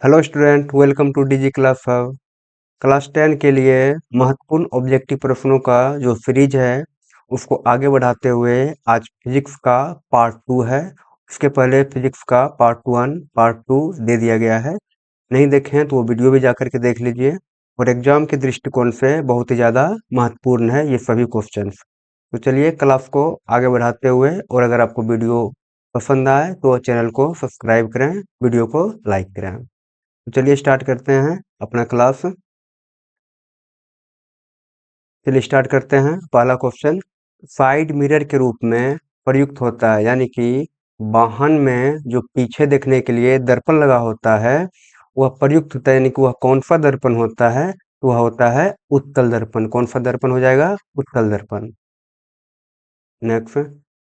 Hello student, welcome to DG class hub. Class 10 के लिए महत्वपूर्ण ऑब्जेक्टिव प्रश्नों का जो सीरीज है उसको आगे बढ़ाते हुए आज फिजिक्स का पार्ट 2 है। उसके पहले फिजिक्स का पार्ट 1 पार्ट 2 दे दिया गया है। नहीं देखे हैं तो वो वीडियो भी जाकर के देख लीजिए। और एग्जाम के दृष्टिकोण से बहुत ही ज़्यादा महत्वपूर्ण है ये सभी क्वेश्चंस। तो चलिए क्लास को आगे बढ़ाते हुए, और अगर आपको वीडियो पसंद आए तो चैनल को सब्सक्राइब करें, वीडियो को लाइक करें। तो चलिए स्टार्ट करते हैं अपना क्लास। चलिए स्टार्ट करते हैं। पहला क्वेश्चन, साइड मिरर के रूप में प्रयुक्त होता है, यानी कि वाहन में जो पीछे देखने के लिए दर्पण लगा होता है वह प्रयुक्त होता है, यानी कि वह कौन सा दर्पण होता है? तो वह होता है उत्तल दर्पण। कौन सा दर्पण हो जाएगा? उत्तल दर्पण। नेक्स्ट,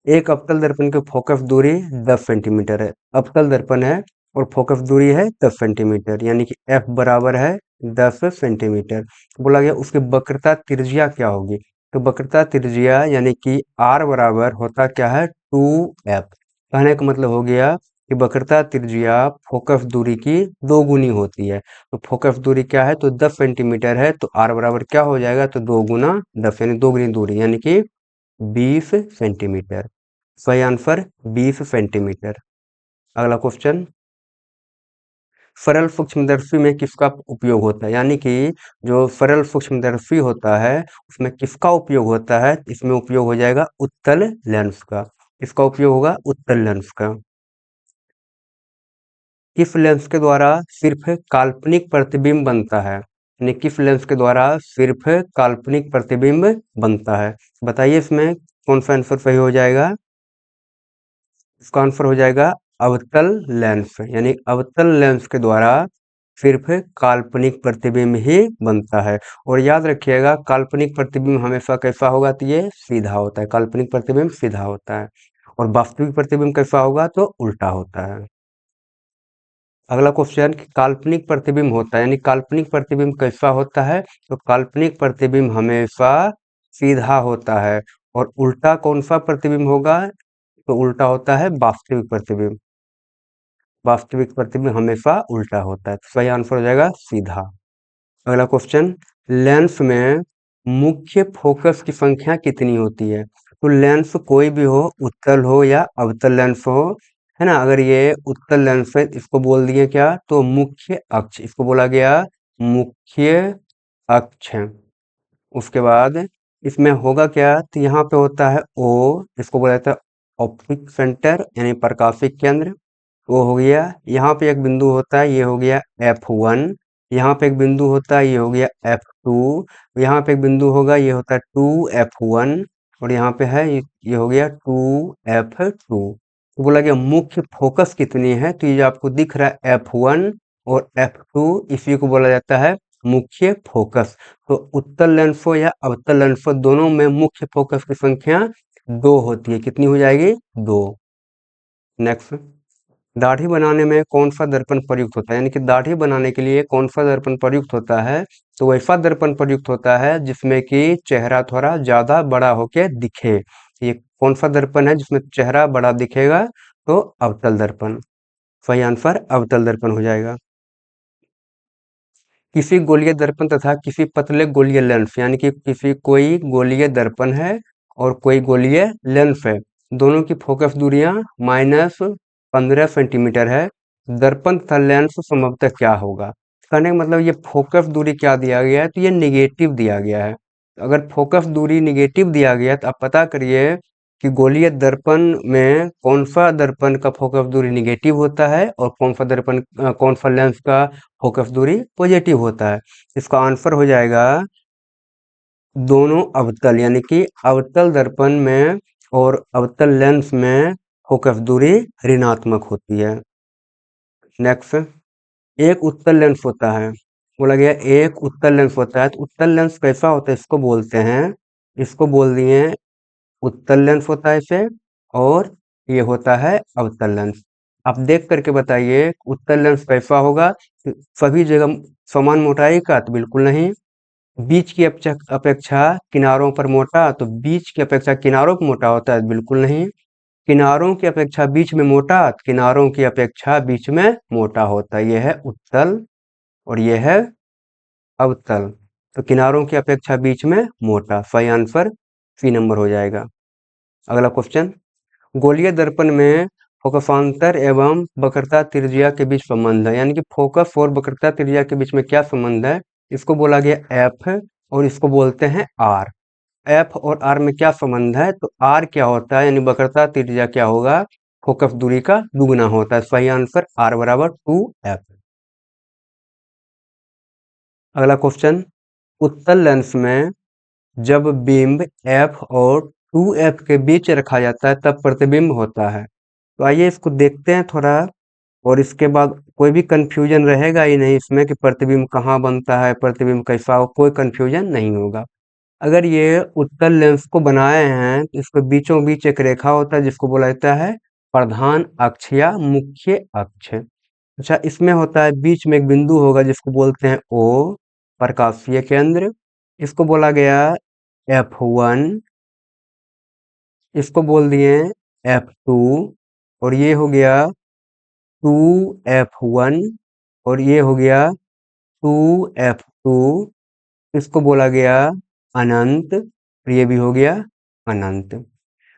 एक अवतल दर्पण की फोकस दूरी 10 सेंटीमीटर है। अवतल दर्पण है और फोकस दूरी है 10 सेंटीमीटर, यानी कि f बराबर है 10 सेंटीमीटर। बोला गया उसकी वक्रता त्रिज्या क्या होगी? तो वक्रता त्रिज्या यानी कि r बराबर होता क्या है? 2f। कहने का मतलब हो गया कि वक्रता त्रिज्या फोकस दूरी की दो गुनी होती है। तो फोकस दूरी क्या है? तो 10 सेंटीमीटर है, तो r बराबर क्या हो जाएगा? तो 2 गुना 10, यानी 2 गुनी दूरी, यानी कि 20 सेंटीमीटर। सही आंसर 20 सेंटीमीटर। अगला क्वेश्चन, सरल सूक्ष्मदर्शी में किसका उपयोग होता है? यानी कि जो सरल सूक्ष्मदर्शी होता है उसमें किसका उपयोग होता है? इसमें उपयोग हो जाएगा उत्तल लेंस का। इसका उपयोग होगा उत्तल लेंस का। किस लेंस के द्वारा सिर्फ काल्पनिक प्रतिबिंब बनता है? यानी किस लेंस के द्वारा सिर्फ काल्पनिक प्रतिबिंब बनता है? बताइए इसमें कौन सा आंसर सही हो जाएगा? इसका आंसर हो जाएगा अवतल लेंस, यानी अवतल लेंस के द्वारा सिर्फ काल्पनिक प्रतिबिंब ही बनता है। और याद रखिएगा काल्पनिक प्रतिबिंब हमेशा कैसा होगा? तो ये सीधा होता है। काल्पनिक प्रतिबिंब सीधा होता है और वास्तविक प्रतिबिंब कैसा होगा? तो उल्टा होता है। अगला क्वेश्चन, काल्पनिक प्रतिबिंब होता है, यानी काल्पनिक प्रतिबिंब कैसा होता है? तो काल्पनिक प्रतिबिंब हमेशा सीधा होता है। और उल्टा कौन सा प्रतिबिंब होगा? तो उल्टा होता है वास्तविक प्रतिबिंब। वास्तविक प्रतिबिंब हमेशा उल्टा होता है, तो सही आंसर हो जाएगा सीधा। अगला क्वेश्चन, लेंस में मुख्य फोकस की संख्या कितनी होती है? तो लेंस कोई भी हो, उत्तल हो या अवतल लेंस हो, है ना, अगर ये उत्तल लेंस है इसको बोल दिए क्या? तो मुख्य अक्ष, इसको बोला गया मुख्य अक्ष। उसके बाद इसमें होगा क्या? तो यहाँ पे होता है ओ, इसको बोला जाता है ऑप्टिक सेंटर, यानी प्रकाशिक केंद्र। वो हो गया। यहाँ पे एक बिंदु होता है, ये हो गया F1। यहाँ पे एक बिंदु होता है, ये हो गया F2। यहाँ पे एक बिंदु होगा, ये होता है 2F1। और यहाँ पे है ये हो गया 2F2। तो बोला गया मुख्य फोकस कितनी है? तो ये आपको दिख रहा है F1 और F2, इसी को बोला जाता है मुख्य फोकस। तो उत्तल लेंस हो या अवतल लेंस हो, दोनों में मुख्य फोकस की संख्या 2 होती है। कितनी हो जाएगी? 2। नेक्स्ट, दाढ़ी बनाने में कौन सा दर्पण प्रयुक्त होता है? यानी कि दाढ़ी बनाने के लिए कौन सा दर्पण प्रयुक्त होता है? तो वैसा दर्पण प्रयुक्त होता है जिसमें कि चेहरा थोड़ा ज्यादा बड़ा होके दिखे। ये कौन सा दर्पण है जिसमें चेहरा बड़ा दिखेगा? तो अवतल दर्पण। सही आंसर अवतल दर्पण हो जाएगा। किसी गोलीय दर्पण तथा किसी पतले गोलीय लेंस, यानी कि कोई गोलीय दर्पण है और कोई गोलीय लेंस है, दोनों की फोकस दूरियां -15 सेंटीमीटर है। दर्पण तथा लेंस संभवतः क्या होगा? कहने का मतलब ये फोकस दूरी क्या दिया गया है? तो ये निगेटिव दिया गया है। अगर फोकस दूरी निगेटिव दिया गया है तो आप पता करिए कि गोलीय दर्पण में कौन सा दर्पण का फोकस दूरी निगेटिव होता है और कौन सा लेंस का फोकस दूरी पॉजिटिव होता है। इसका आंसर हो जाएगा दोनों अवतल, यानी कि अवतल दर्पण में और अवतल लेंस में फोकस दूरी ऋणात्मक होती है। नेक्स्ट, एक उत्तल लेंस होता है। बोला गया एक उत्तल लेंस होता है, तो उत्तल लेंस कैसा होता है? इसको बोलते हैं, इसको बोल दिए उत्तल लेंस होता है इसे, और ये होता है अवतल लेंस। आप देख करके बताइए उत्तल लेंस कैसा होगा? सभी जगह समान मोटाई का? तो बिल्कुल नहीं। बीच की अपेक्षा किनारों पर मोटा? तो बीच की अपेक्षा किनारों पर मोटा होता है? बिल्कुल नहीं। किनारों की अपेक्षा बीच में मोटा, किनारों की अपेक्षा बीच में मोटा होता है। यह है उत्तल और यह है अवतल। तो किनारों की अपेक्षा बीच में मोटा, सही आंसर सी नंबर हो जाएगा। अगला क्वेश्चन, गोलीय दर्पण में फोकसांतर एवं वक्रता त्रिज्या के बीच संबंध है, यानी कि फोकस और वक्रता त्रिज्या के बीच में क्या संबंध है, इसको बोला गया एफ और इसको बोलते हैं आर। एफ और आर में क्या संबंध है, तो आर क्या होता है, यानी वक्रता त्रिज्या क्या होगा, फोकस दूरी का दुगुना होता है। सही आंसर आर बराबर 2f। अगला क्वेश्चन, उत्तल लेंस में जब बिंब f और 2f के बीच रखा जाता है तब प्रतिबिंब होता है। तो आइए इसको देखते हैं थोड़ा, और इसके बाद कोई भी कंफ्यूजन रहेगा ही नहीं इसमें कि प्रतिबिंब कहाँ बनता है, प्रतिबिंब कैसा हो, कोई कंफ्यूजन नहीं होगा। अगर ये उत्तल लेंस को बनाए हैं तो इसके बीचों बीच एक रेखा होता है जिसको बोला जाता है प्रधान अक्ष या मुख्य अक्ष। अच्छा, इसमें होता है बीच में एक बिंदु होगा जिसको बोलते हैं ओ, प्रकाशीय केंद्र। इसको बोला गया F1, इसको बोल दिए F2, और ये हो गया 2F1, और ये हो गया 2F2। इसको बोला गया अनंत, और ये भी हो गया अनंत।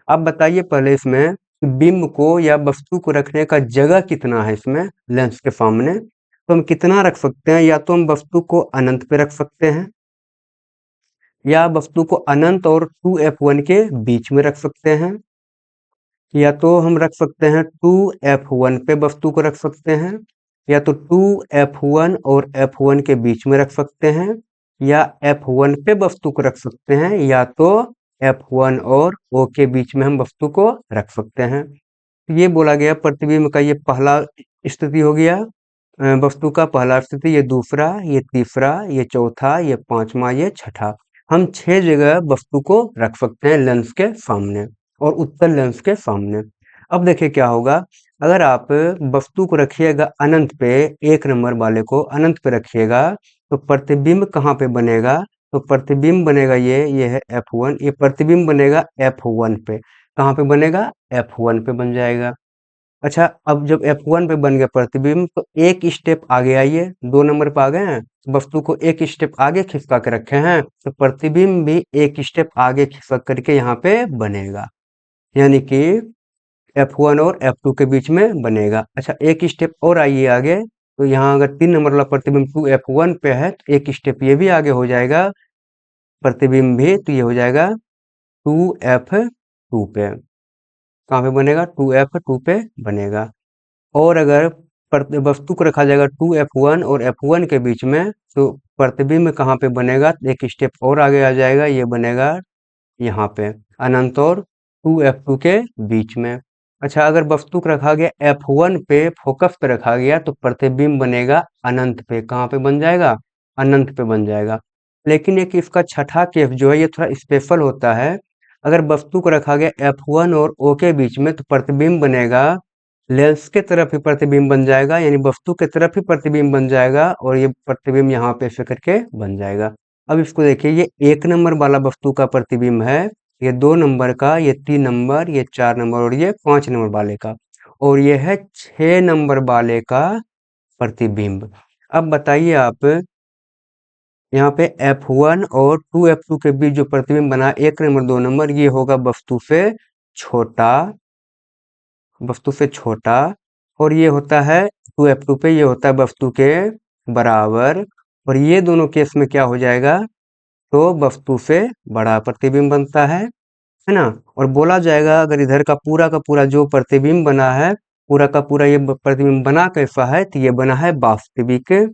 अब बताइए पहले इसमें बिंब को या वस्तु को रखने का जगह कितना है इसमें लेंस के सामने। तो हम कितना रख सकते हैं, या तो हम वस्तु को अनंत पे रख सकते हैं, या वस्तु को अनंत और 2F1 के बीच में रख सकते हैं, या तो हम रख सकते हैं 2F1 पे वस्तु को रख सकते हैं, या तो 2F1 और F1 के बीच में रख सकते हैं, या F1 पे वस्तु को रख सकते हैं, या तो F1 और O के बीच में हम वस्तु को रख सकते हैं। ये बोला गया प्रतिबिंब का ये पहला स्थिति हो गया, वस्तु का पहला स्थिति, ये दूसरा, ये तीसरा, ये चौथा, ये पांचवा, ये छठा। हम 6 जगह वस्तु को रख सकते हैं लेंस के सामने और उत्तल लेंस के सामने। अब देखिए क्या होगा, अगर आप वस्तु को रखिएगा अनंत पे, 1 नंबर वाले को अनंत पे रखिएगा, तो प्रतिबिंब कहाँ पे बनेगा, तो प्रतिबिंब बनेगा ये है F1, ये प्रतिबिंब बनेगा F1 पे। कहाँ पे बनेगा, F1 पे बन जाएगा। अच्छा, अब जब F1 पे बन गया प्रतिबिंब, तो एक स्टेप आगे आइए, 2 नंबर पे आ गए हैं, वस्तु को एक स्टेप आगे खिसका के रखे हैं, तो प्रतिबिंब भी एक स्टेप आगे खिसक करके यहाँ पे बनेगा, यानी कि F1 और F2 के बीच में बनेगा। अच्छा, एक स्टेप और आइए आगे, तो यहाँ अगर 3 नंबर वाला प्रतिबिंब 2F1 पे है, तो एक स्टेप ये भी आगे हो जाएगा प्रतिबिंब भी, तो ये हो जाएगा 2F2 पे। कहाँ पे बनेगा, 2F2 पे बनेगा। और अगर वस्तु को रखा जाएगा 2F1 और F1 के बीच में, तो प्रतिबिंब कहाँ पे बनेगा, एक स्टेप और आगे आ जाएगा, ये बनेगा यहाँ पे अनंत और 2F2 के बीच में। अच्छा, अगर वस्तु को रखा गया F1 पे, फोकस पे रखा गया, तो प्रतिबिंब बनेगा अनंत पे। कहाँ पे बन जाएगा, अनंत पे बन जाएगा। लेकिन एक इसका छठा केस जो है ये थोड़ा स्पेशल होता है। अगर वस्तु को रखा गया F1 और O के बीच में, तो प्रतिबिंब बनेगा लेंस के तरफ ही प्रतिबिंब बन जाएगा, यानी वस्तु के तरफ ही प्रतिबिंब बन जाएगा, और ये प्रतिबिंब यहाँ पे ऐसे करके बन जाएगा। अब इसको देखिए, ये 1 नंबर वाला वस्तु का प्रतिबिंब है, ये 2 नंबर का, ये 3 नंबर, ये 4 नंबर और ये 5 नंबर वाले का, और ये है 6 नंबर वाले का प्रतिबिंब। अब बताइए आप, यहाँ पे F1 और 2F2 के बीच जो प्रतिबिंब बना, 1 नंबर 2 नंबर, ये होगा वस्तु से छोटा, वस्तु से छोटा, और ये होता है 2F2 पे, ये होता है वस्तु के बराबर, और ये दोनों केस में क्या हो जाएगा, तो वस्तु से बड़ा प्रतिबिंब बनता है ना। और बोला जाएगा अगर इधर का पूरा जो प्रतिबिंब बना है, पूरा का पूरा ये प्रतिबिंब बना कैसा है, तो ये बना है वास्तविक,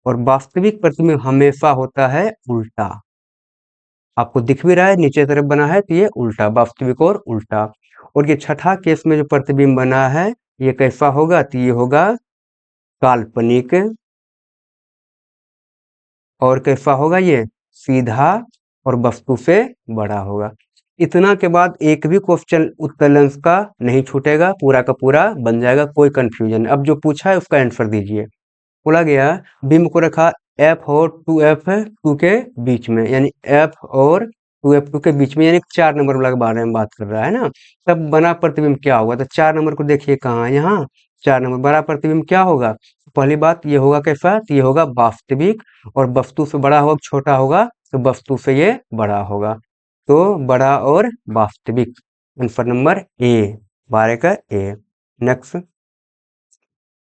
और वास्तविक प्रतिबिंब हमेशा होता है उल्टा। आपको दिख भी रहा है नीचे तरफ बना है, तो ये उल्टा, वास्तविक और उल्टा। और ये छठा केस में जो प्रतिबिंब बना है, ये कैसा होगा, तो ये होगा काल्पनिक, और कैसा होगा, ये सीधा और वस्तु से बड़ा होगा। इतना के बाद एक भी क्वेश्चन उत्तल लेंस का नहीं छूटेगा, पूरा का पूरा बन जाएगा, कोई कंफ्यूजन। अब जो पूछा है उसका आंसर दीजिए। बोला गया बिंब को रखा F और 2F2 के बीच में, यानी F और 2F2 के बीच में, यानी 4 नंबर वाले के बारे में बात कर रहा है ना। तब बना प्रतिबिंब क्या होगा, तो 4 नंबर को देखिए कहाँ है, यहाँ 4 नंबर। बड़ा प्रतिबिंब क्या होगा, पहली बात ये होगा कैसा, तो ये होगा वास्तविक, और वस्तु से बड़ा होगा छोटा होगा, तो वस्तु से ये बड़ा होगा, तो बड़ा और वास्तविक। आंसर नंबर ए, 12 का ए। नेक्स्ट,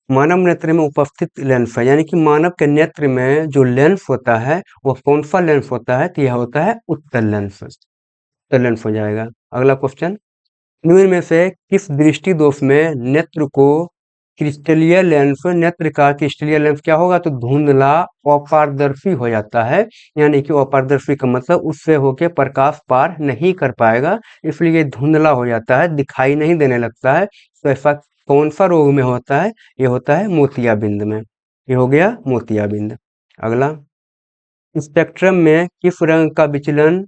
मानव नेत्र में उपस्थित लेंस है, यानी कि मानव के नेत्र में जो लेंस होता है वो कौन सा लेंस होता है, तो यह होता है उत्तल लेंस। उत्तल लेंस हो जाएगा। अगला क्वेश्चन, निम्न में से किस दृष्टि दोष में नेत्र को क्रिस्टलीय लेंस, नेत्र का क्रिस्टलीय लेंस क्या होगा, तो धुंधला अपारदर्शी हो जाता है, यानी कि अपारदर्शी का मतलब उससे होके प्रकाश पार नहीं कर पाएगा, इसलिए धुंधला हो जाता है, दिखाई नहीं देने लगता है। तो ऐसा कौन सा रोग में होता है, ये होता है मोतियाबिंद में। ये हो गया मोतियाबिंद। अगला, स्पेक्ट्रम में किस रंग का विचलन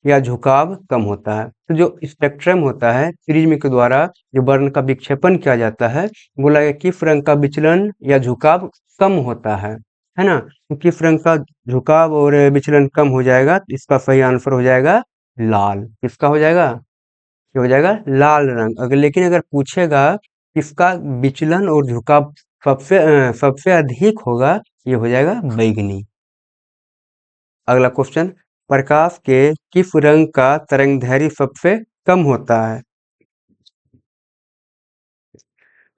या झुकाव कम होता है, तो जो स्पेक्ट्रम होता है, प्रिज्म के द्वारा जो वर्ण का विक्षेपण किया जाता है, बोला गया किस रंग का विचलन या झुकाव कम होता है ना। तो किस रंग का झुकाव और विचलन कम हो जाएगा, तो इसका सही आंसर हो जाएगा लाल। किसका हो जाएगा, ये हो जाएगा लाल रंग। अगर लेकिन अगर पूछेगा किसका विचलन और झुकाव सबसे अधिक होगा, ये हो जाएगा बैगनी। अगला क्वेश्चन, प्रकाश के किस रंग का तरंगदैर्घ्य सबसे कम होता है,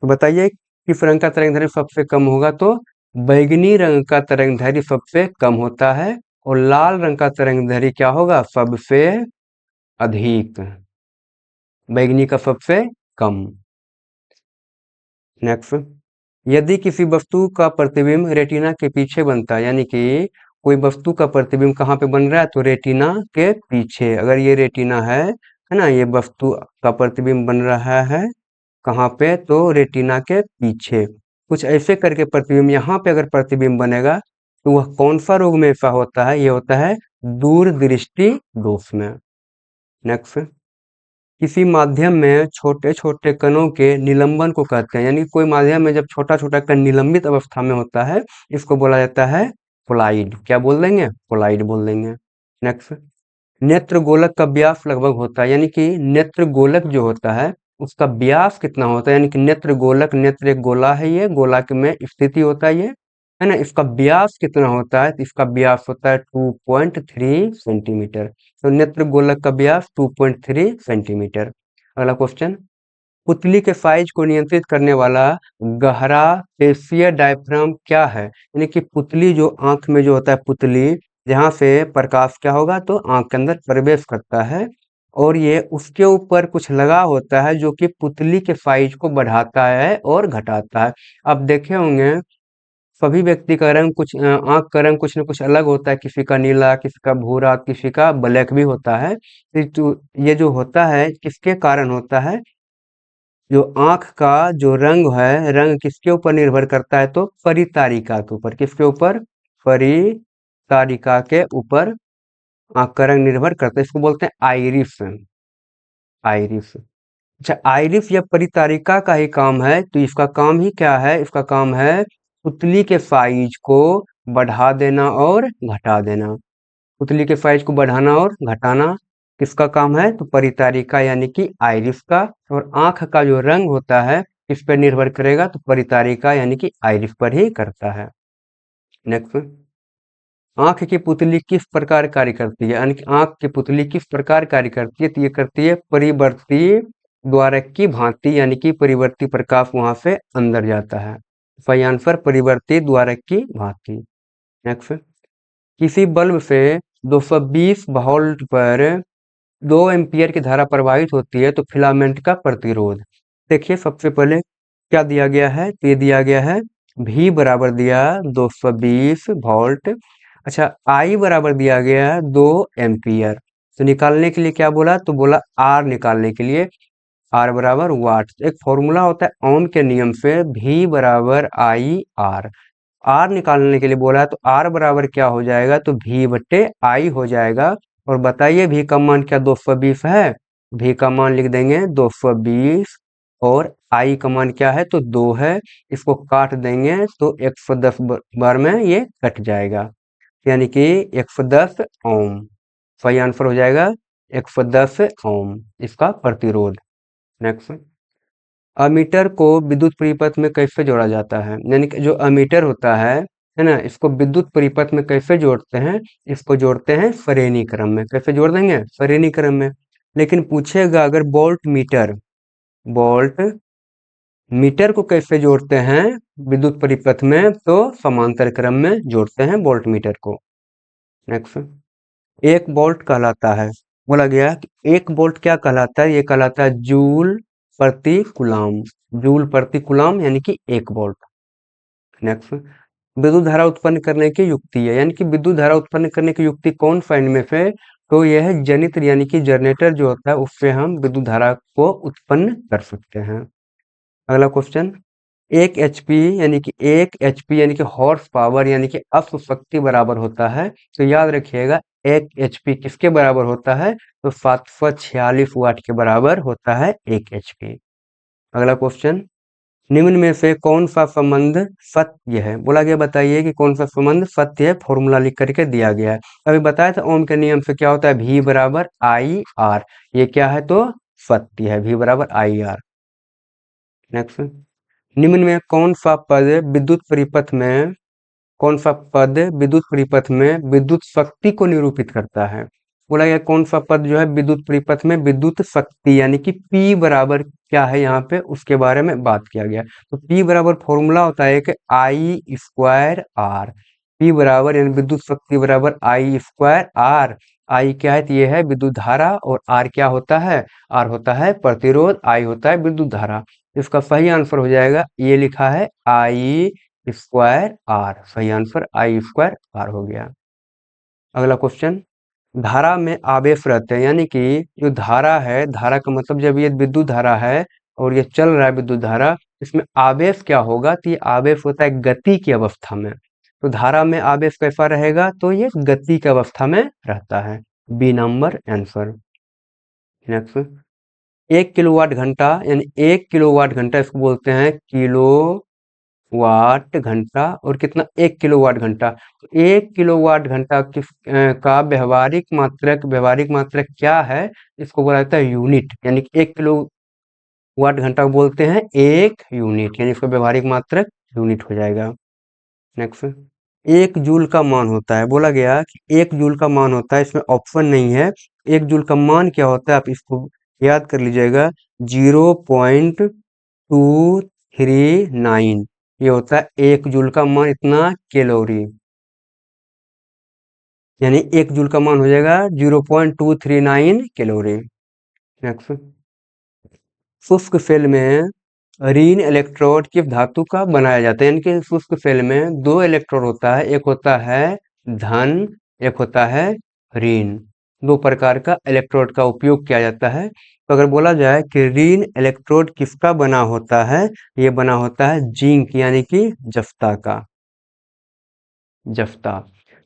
तो बताइए किस रंग का तरंगदैर्घ्य सबसे कम होगा, तो बैगनी रंग का तरंगदैर्घ्य सबसे कम होता है, और लाल रंग का तरंगदैर्घ्य क्या होगा, सबसे अधिक, बैगनी का सबसे कम। नेक्स्ट, यदि किसी वस्तु का प्रतिबिंब रेटिना के पीछे बनता है, यानी कि कोई वस्तु का प्रतिबिंब कहाँ पे बन रहा है, तो रेटिना के पीछे। अगर ये रेटिना है ना, ये वस्तु का प्रतिबिंब बन रहा है कहाँ पे, तो रेटिना के पीछे। कुछ ऐसे करके प्रतिबिंब यहाँ पे अगर प्रतिबिंब बनेगा, तो वह कौन सा रोग में ऐसा होता है, ये होता है दूरदृष्टि दोष में। नेक्स्ट, किसी माध्यम में छोटे छोटे कणों के निलंबन को कहते हैं, यानी कोई माध्यम में जब छोटा छोटा कण निलंबित अवस्था में होता है, इसको बोला जाता है पोलाइड। क्या बोल देंगे, पोलाइड बोल देंगे। नेक्स्ट, नेत्र गोलक का व्यास लगभग होता है, यानी कि नेत्र गोलक जो होता है उसका व्यास कितना होता है, यानी कि नेत्र गोलक, नेत्र एक गोला है, ये गोला में स्थिति होता है ये, है ना। इसका व्यास कितना होता है, तो इसका व्यास होता है 2.3 सेंटीमीटर। तो नेत्र गोलक का व्यास 2.3 सेंटीमीटर। अगला क्वेश्चन, पुतली के साइज को नियंत्रित करने वाला गहरा पेशीय डायफ्राम क्या है, यानी कि पुतली जो आंख में जो होता है, पुतली जहाँ से प्रकाश क्या होगा, तो आंख के अंदर प्रवेश करता है, और ये उसके ऊपर कुछ लगा होता है जो कि पुतली के साइज को बढ़ाता है और घटाता है। आप देखे होंगे सभी व्यक्ति का रंग कुछ आंख का रंग कुछ न कुछ अलग होता है, किसी का नीला, किसी का भूरा, किसी का ब्लैक भी होता है। तो ये जो होता है किसके कारण होता है, जो आंख का जो रंग है, रंग किसके ऊपर निर्भर करता है, तो परितारिका के ऊपर। किसके ऊपर, परितारिका के ऊपर आंख का रंग निर्भर करता है, इसको बोलते हैं आइरिस। आइरिस, अच्छा आइरिस या परितारिका का ही काम है, तो इसका काम ही क्या है, इसका काम है पुतली के साइज को बढ़ा देना और घटा देना। पुतली के साइज को बढ़ाना और घटाना किसका काम है, तो परितारिका यानी कि आइरिस का। और आंख का जो रंग होता है किस पर निर्भर करेगा, तो परितारिका यानी कि आइरिस पर ही करता है। नेक्स्ट, आंख की पुतली किस प्रकार कार्य करती है, यानी कि आंख की पुतली किस प्रकार कार्य करती है, तो ये करती है परिवर्ती द्वारक की भांति, यानी कि परिवर्ती प्रकाश वहां से अंदर जाता है। सही आंसर परिवर्ती द्वारक की भांति। नेक्स्ट, किसी बल्ब से 220 वोल्ट पर 2 एम्पियर की धारा प्रवाहित होती है, तो फिलामेंट का प्रतिरोध देखिए। सबसे पहले क्या दिया गया है, तो ये दिया गया है V बराबर दिया 220 वोल्ट। अच्छा I बराबर दिया गया है 2 एम्पियर। तो निकालने के लिए क्या बोला, तो बोला R निकालने के लिए R बराबर वाट। एक फॉर्मूला होता है ओम के नियम से, V बराबर I R। R निकालने के लिए बोला है, तो R बराबर क्या हो जाएगा, तो V बट्टे I हो जाएगा। और बताइए V का मान क्या 220 है, V का मान लिख देंगे 220, और I का मान क्या है, तो 2 है। इसको काट देंगे तो 110 बार में ये कट जाएगा, यानी कि 110 ओम। सही आंसर हो जाएगा 110 ओम इसका प्रतिरोध। नेक्स्ट, अमीटर को विद्युत परिपथ में कैसे जोड़ा जाता है? यानी कि जो अमीटर होता है ना, इसको विद्युत परिपथ में कैसे जोड़ते हैं? इसको जोड़ते हैं श्रेणी क्रम में। कैसे जोड़ देंगे? श्रेणी क्रम में। लेकिन पूछेगा अगर वोल्ट मीटर को कैसे जोड़ते हैं विद्युत परिपथ में? तो समांतर क्रम में जोड़ते हैं वोल्ट मीटर को। नेक्स्ट, एक वोल्ट कहलाता है, बोला गया कि एक वोल्ट क्या कहलाता है? ये कहलाता है जूल प्रति कूलाम। जूल प्रति कूलाम यानी कि एक वोल्ट। नेक्स्ट, विद्युत धारा उत्पन्न करने की युक्ति है, यानी कि विद्युत धारा उत्पन्न करने की युक्ति कौन सा इनमें से? तो यह है जनित्र यानी कि जनरेटर जो होता है उससे हम विद्युत धारा को उत्पन्न कर सकते हैं। अगला क्वेश्चन, एक एचपी यानी कि हॉर्स पावर यानी कि अश्व शक्ति बराबर होता है। तो याद रखिएगा 1 एचपी किसके बराबर होता है? तो 746 वाट के बराबर होता है 1 एचपी। अगला क्वेश्चन, निम्न में से कौन सा संबंध सत्य है? बोला गया बताइए कि कौन सा संबंध सत्य है, फॉर्मूला लिख करके दिया गया है। अभी बताया था ओम के नियम से क्या होता है, V बराबर आई आर। ये क्या है? तो सत्य है, V बराबर आई आर। नेक्स्ट, निम्न में कौन सा पद विद्युत परिपथ में विद्युत शक्ति को निरूपित करता है? बोला गया कौन सा पद जो है विद्युत परिपथ में विद्युत शक्ति यानी कि P बराबर क्या है यहाँ पे उसके बारे में बात किया गया। तो P बराबर फॉर्मूला होता है कि आई स्क्वायर आर। P बराबर यानी विद्युत शक्ति बराबर आई स्क्वायर आर। आई क्या है? तो ये है विद्युत धारा और आर क्या होता है? आर होता है प्रतिरोध, आई होता है विद्युत धारा। इसका सही आंसर हो जाएगा, ये लिखा है आई स्क्वायर आर। सही आंसर आई स्क्वायर आर हो गया। अगला क्वेश्चन, धारा में आवेश रहते हैं, यानी कि जो धारा है, धारा का मतलब जब ये विद्युत धारा है और ये चल रहा है विद्युत धारा, इसमें आवेश क्या होगा? तो ये आवेश होता है गति की अवस्था में। तो धारा में आवेश कैसा रहेगा? तो ये गति की अवस्था में रहता है। B number answer. Next, 1 kilowatt घंटा यानी 1 किलोवाट घंटा इसको बोलते हैं किलो वाट घंटा। और कितना? 1 किलोवाट घंटा। तो 1 किलोवाट घंटा का व्यवहारिक मात्रक क्या है? इसको बोला जाता है यूनिट, यानी कि 1 किलोवाट घंटा को बोलते हैं 1 यूनिट, यानी इसका व्यवहारिक मात्रक यूनिट हो जाएगा। नेक्स्ट, 1 जूल का मान होता है, बोला गया कि 1 जूल का मान होता है, इसमें ऑप्शन नहीं है। 1 जूल का मान क्या होता है आप इसको याद कर लीजिएगा, 0.239। ये होता है 1 जूल का मान, इतना कैलोरी, यानी 1 जूल का मान हो जाएगा 0.239 कैलोरी। नेक्स्ट, शुष्क सेल में ऋण इलेक्ट्रोड किस धातु का बनाया जाता है? यानी कि शुष्क सेल में 2 इलेक्ट्रोड होता है, एक होता है धन, एक होता है ऋण। 2 प्रकार का इलेक्ट्रोड का उपयोग किया जाता है। तो अगर बोला जाए कि ऋण इलेक्ट्रोड किसका बना होता है? ये बना होता है जिंक यानी कि जफ्ता का, जफ्ता।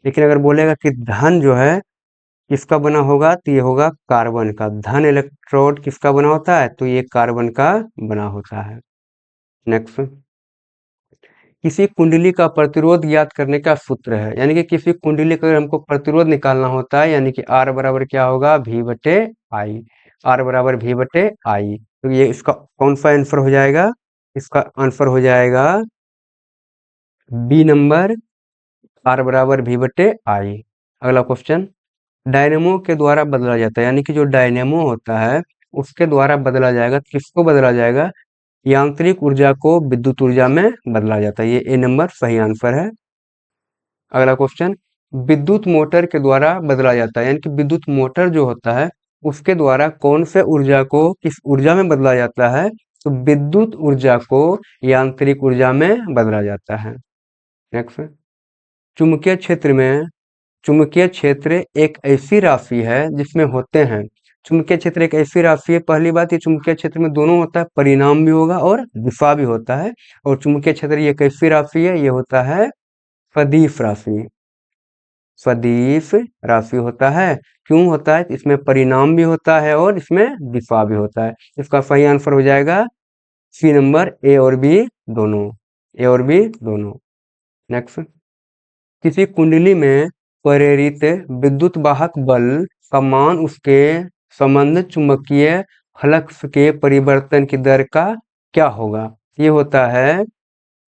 लेकिन अगर बोलेगा कि धन जो है किसका बना होगा? तो ये होगा कार्बन का। धन इलेक्ट्रोड किसका बना होता है? तो ये कार्बन का बना होता है। नेक्स्ट, किसी कुंडली का प्रतिरोध ज्ञात करने का सूत्र है, यानी कि किसी कुंडली का हमको प्रतिरोध निकालना होता है, यानी कि R बराबर क्या होगा? V बटे आई। R बराबर V बटे आई। तो ये इसका कौन सा आंसर हो जाएगा? इसका आंसर हो जाएगा बी नंबर, R बराबर V बटे आई। अगला क्वेश्चन, डायनेमो के द्वारा बदला जाता है, यानी कि जो डायनेमो होता है उसके द्वारा बदला जाएगा। किसको बदला जाएगा? यांत्रिक ऊर्जा को विद्युत ऊर्जा में बदला जाता है। ये ए नंबर सही आंसर है। अगला क्वेश्चन, विद्युत मोटर के द्वारा बदला जाता है, यानी कि विद्युत मोटर जो होता है उसके द्वारा कौन से ऊर्जा को किस ऊर्जा में बदला जाता है? तो विद्युत ऊर्जा को यांत्रिक ऊर्जा में बदला जाता है। नेक्स्ट, चुंबकीय क्षेत्र में चुंबकीय क्षेत्र एक ऐसी राशि है जिसमें होते हैं, चुंबकीय क्षेत्र एक ऐसी राशि है, पहली बात ये चुंबकीय क्षेत्र में दोनों होता है, परिणाम भी होगा और दिशा भी होता है। और चुंबकीय क्षेत्र ये कैसी राशि है? ये होता है सदिश राशि। सदिश राशि होता है। क्यों होता है? इसमें परिणाम भी होता है और इसमें दिशा भी होता है। इसका सही आंसर हो जाएगा सी नंबर, ए और बी दोनों, ए और बी दोनों। नेक्स्ट, किसी कुंडली में प्रेरित विद्युत वाहक बल का मान उसके संबंध चुंबकीय फ्लक्स के परिवर्तन की दर का क्या होगा? ये होता है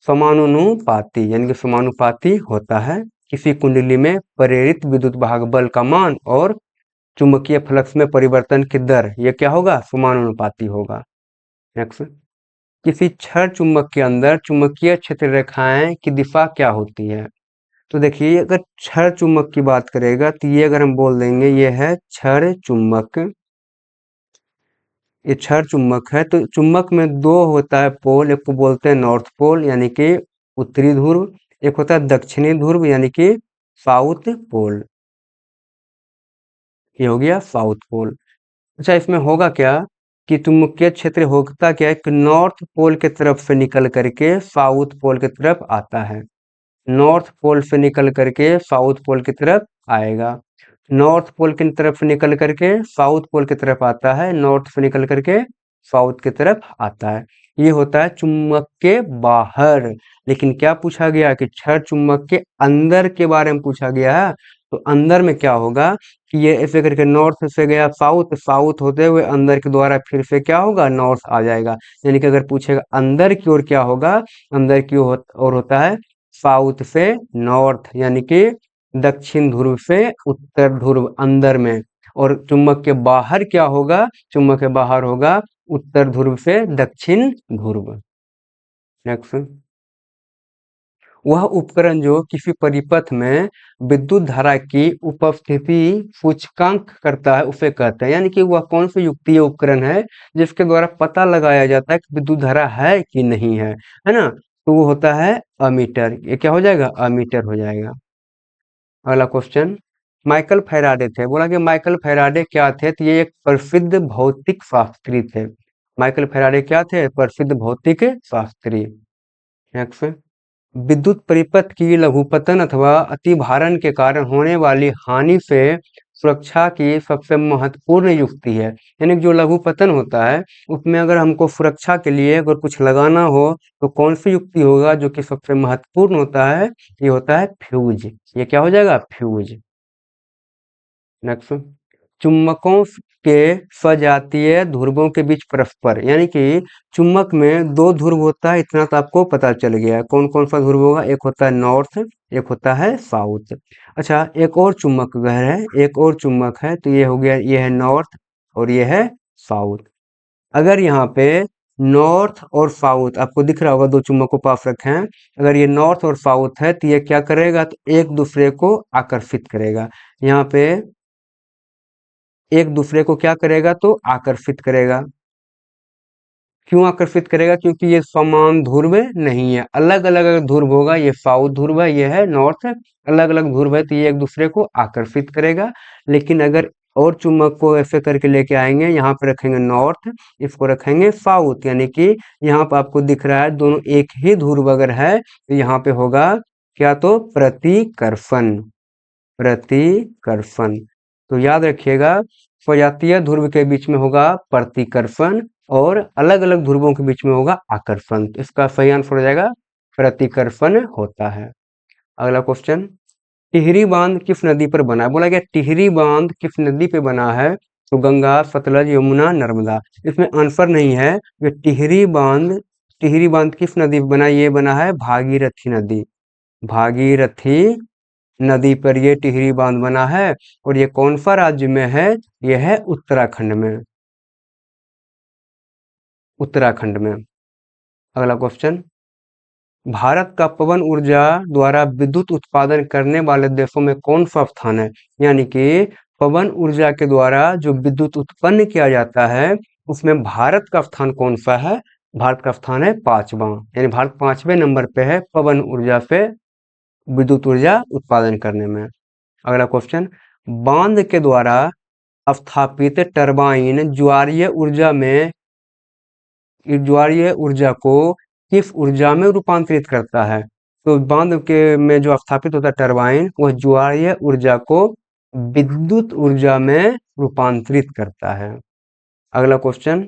समानुपाती, यानी कि समानुपाती होता है किसी कुंडली में प्रेरित विद्युत वाहक बल का मान और चुंबकीय फ्लक्स में परिवर्तन की दर, ये क्या होगा? समानुपाती होगा। नेक्स्ट, किसी छड़ चुंबक के अंदर चुंबकीय क्षेत्र रेखाएं की दिशा क्या होती है? तो देखिए, अगर छड़ चुंबक की बात करेगा तो ये अगर हम बोल देंगे ये है छड़ चुंबक, ये छड़ चुंबक है। तो चुंबक में दो होता है पोल, एक को बोलते हैं नॉर्थ पोल यानी कि उत्तरी ध्रुव, एक होता है दक्षिणी ध्रुव यानी कि साउथ पोल। ये हो गया साउथ पोल। अच्छा, इसमें होगा क्या कि चुंबकीय क्षेत्र होता क्या है कि नॉर्थ पोल के तरफ से निकल करके साउथ पोल की तरफ आता है, नॉर्थ पोल से निकल करके साउथ पोल की तरफ आएगा, नॉर्थ पोल की तरफ से निकल करके साउथ पोल की तरफ आता है, नॉर्थ से निकल करके साउथ की तरफ आता है। ये होता है चुंबक के बाहर। लेकिन क्या पूछा गया कि छड़ चुंबक के अंदर के बारे में पूछा गया है। तो अंदर में क्या होगा कि ये ऐसे करके नॉर्थ से गया साउथ, साउथ होते हुए अंदर के द्वारा फिर से क्या होगा? नॉर्थ आ जाएगा। यानी कि अगर पूछेगा अंदर की ओर क्या होगा, अंदर की ओर होता है साउथ से नॉर्थ, यानी कि दक्षिण ध्रुव से उत्तर ध्रुव अंदर में। और चुंबक के बाहर क्या होगा? चुंबक के बाहर होगा उत्तर ध्रुव से दक्षिण ध्रुव। नेक्स्ट, वह उपकरण जो किसी परिपथ में विद्युत धारा की उपस्थिति सूचकांक करता है उसे कहते हैं, यानी कि वह कौन सी युक्ति उपकरण है जिसके द्वारा पता लगाया जाता है कि विद्युत धारा है कि नहीं है ना? तो वो होता है अमीटर। ये क्या हो जाएगा? अमीटर हो जाएगा। अगला क्वेश्चन, माइकल फैराडे थे। बोला कि माइकल फैराडे क्या थे? तो ये एक प्रसिद्ध भौतिक शास्त्री थे। माइकल फैराडे क्या थे? प्रसिद्ध भौतिक शास्त्री। नेक्स्ट, विद्युत परिपथ की लघुपतन अथवा अतिभारण के कारण होने वाली हानि से सुरक्षा की सबसे महत्वपूर्ण युक्ति है। यानी कि जो लघुपतन होता है उसमें अगर हमको सुरक्षा के लिए अगर कुछ लगाना हो तो कौन सी युक्ति होगा जो कि सबसे महत्वपूर्ण होता है? ये होता है फ्यूज। ये क्या हो जाएगा? फ्यूज। नेक्स्ट, चुम्बकों के सजातीय ध्रुवों के बीच परस्पर, यानी कि चुम्बक में दो ध्रुव होता है, इतना तो आपको पता चल गया। कौन कौन सा ध्रुव होगा? एक होता है नॉर्थ, एक होता है साउथ। अच्छा, एक और चुम्बक अगर है, एक और चुम्बक है तो ये हो गया, ये है नॉर्थ और ये है साउथ। अगर यहाँ पे नॉर्थ और साउथ आपको दिख रहा होगा, दो चुम्बक को पास रखे हैं, अगर ये नॉर्थ और साउथ है तो ये क्या करेगा? तो एक दूसरे को आकर्षित करेगा। यहाँ पे एक दूसरे को क्या करेगा? तो आकर्षित करेगा। क्यों आकर्षित करेगा? क्योंकि ये समान ध्रुव नहीं है, अलग अलग अगर ध्रुव होगा, ये साउथ ध्रुव है, ये है नॉर्थ, अलग अलग ध्रुव है तो ये एक दूसरे को आकर्षित करेगा। लेकिन अगर और चुम्बक को ऐसे करके लेके आएंगे, यहाँ पे रखेंगे नॉर्थ, इसको रखेंगे साउथ, यानी कि यहाँ पे आपको दिख रहा है दोनों एक ही ध्रुव अगर है तो यहाँ पे होगा क्या? तो प्रतिकर्षण, प्रतिकर्षण। तो याद रखिएगा, सजातीय ध्रुव के बीच में होगा प्रतिकर्षण और अलग अलग ध्रुवों के बीच में होगा आकर्षण। तो इसका सही आंसर हो जाएगा प्रतिकर्षण होता है। अगला क्वेश्चन, टिहरी बांध किस नदी पर बना है? बोला गया टिहरी बांध किस नदी पे बना है? तो गंगा, सतलज, यमुना, नर्मदा। इसमें आंसर नहीं है। ये टिहरी बांध किस नदी पे बना है? ये बना है भागीरथी नदी, भागीरथी नदी पर ये टिहरी बांध बना है। और ये कौन सा राज्य में है? ये है उत्तराखंड में, उत्तराखंड में। अगला क्वेश्चन, भारत का पवन ऊर्जा द्वारा विद्युत उत्पादन करने वाले देशों में कौन सा स्थान है? यानी कि पवन ऊर्जा के द्वारा जो विद्युत उत्पन्न किया जाता है उसमें भारत का स्थान कौन सा है? भारत का स्थान है 5वां, यानी भारत 5वें नंबर पे है पवन ऊर्जा से विद्युत ऊर्जा उत्पादन करने में। अगला क्वेश्चन, बांध के द्वारा स्थापित टरबाइन ज्वारीय ऊर्जा को किस ऊर्जा में रूपांतरित करता है? तो बांध के में जो स्थापित होता है टरबाइन, वह ज्वारीय ऊर्जा को विद्युत ऊर्जा में रूपांतरित करता है। अगला क्वेश्चन,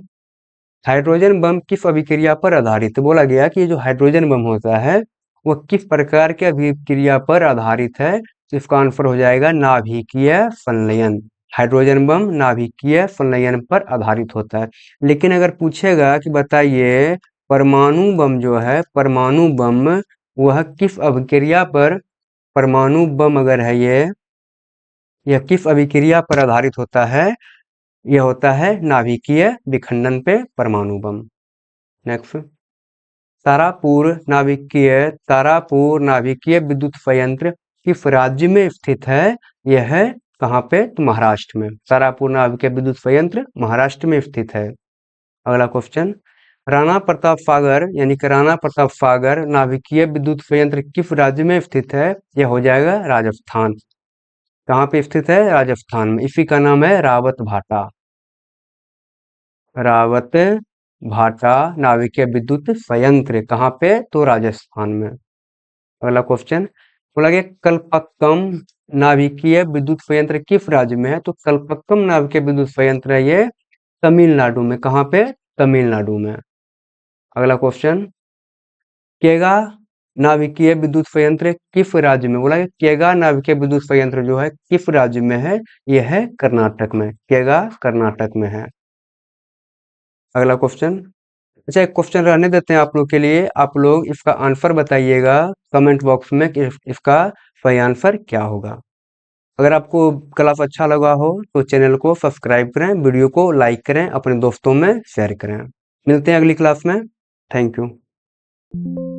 हाइड्रोजन बम किस अभिक्रिया पर आधारित है? बोला गया कि ये जो हाइड्रोजन बम होता है वह किस प्रकार के अभिक्रिया पर आधारित है? तो इसका आंसर हो जाएगा नाभिकीय संलयन। हाइड्रोजन बम नाभिकीय संलयन पर आधारित होता है। लेकिन अगर पूछेगा कि बताइए परमाणु बम जो है, परमाणु बम वह किस अभिक्रिया पर, परमाणु बम अगर है यह किस अभिक्रिया पर आधारित होता है? यह होता है नाभिकीय विखंडन पे परमाणु बम। नेक्स्ट, तारापुर नाभिकीय विद्युत संयंत्र किस राज्य में स्थित है? यह है कहाँ पे? तो महाराष्ट्र में। तारापुर नाभिकीय विद्युत संयंत्र महाराष्ट्र में स्थित है। अगला क्वेश्चन, राणा प्रताप सागर यानी कि राणा प्रताप सागर नाभिकीय विद्युत संयंत्र किस राज्य में स्थित है? यह हो जाएगा राजस्थान। कहाँ पे स्थित है? राजस्थान में। इसी का नाम है रावत भाटा। रावत भाटा नाभिकीय विद्युत संयंत्र कहाँ पे? तो राजस्थान में। अगला क्वेश्चन बोला गया कल्पक्कम नाभिकीय विद्युत संयंत्र किस राज्य में है? तो कल्पक्कम नाभिकीय विद्युत संयंत्र है ये तमिलनाडु में। कहाँ पे? तमिलनाडु में। अगला क्वेश्चन, केगा नाभिकीय विद्युत संयंत्र किस राज्य में? बोला केगा नाभिकीय विद्युत संयंत्र जो है किस राज्य में है? यह है कर्नाटक में। केगा कर्नाटक में है। अगला क्वेश्चन, अच्छा एक क्वेश्चन रहने देते हैं आप लोग के लिए, आप लोग इसका आंसर बताइएगा कमेंट बॉक्स में कि इसका सही आंसर क्या होगा। अगर आपको क्लास अच्छा लगा हो तो चैनल को सब्सक्राइब करें, वीडियो को लाइक करें, अपने दोस्तों में शेयर करें। मिलते हैं अगली क्लास में। Thank you.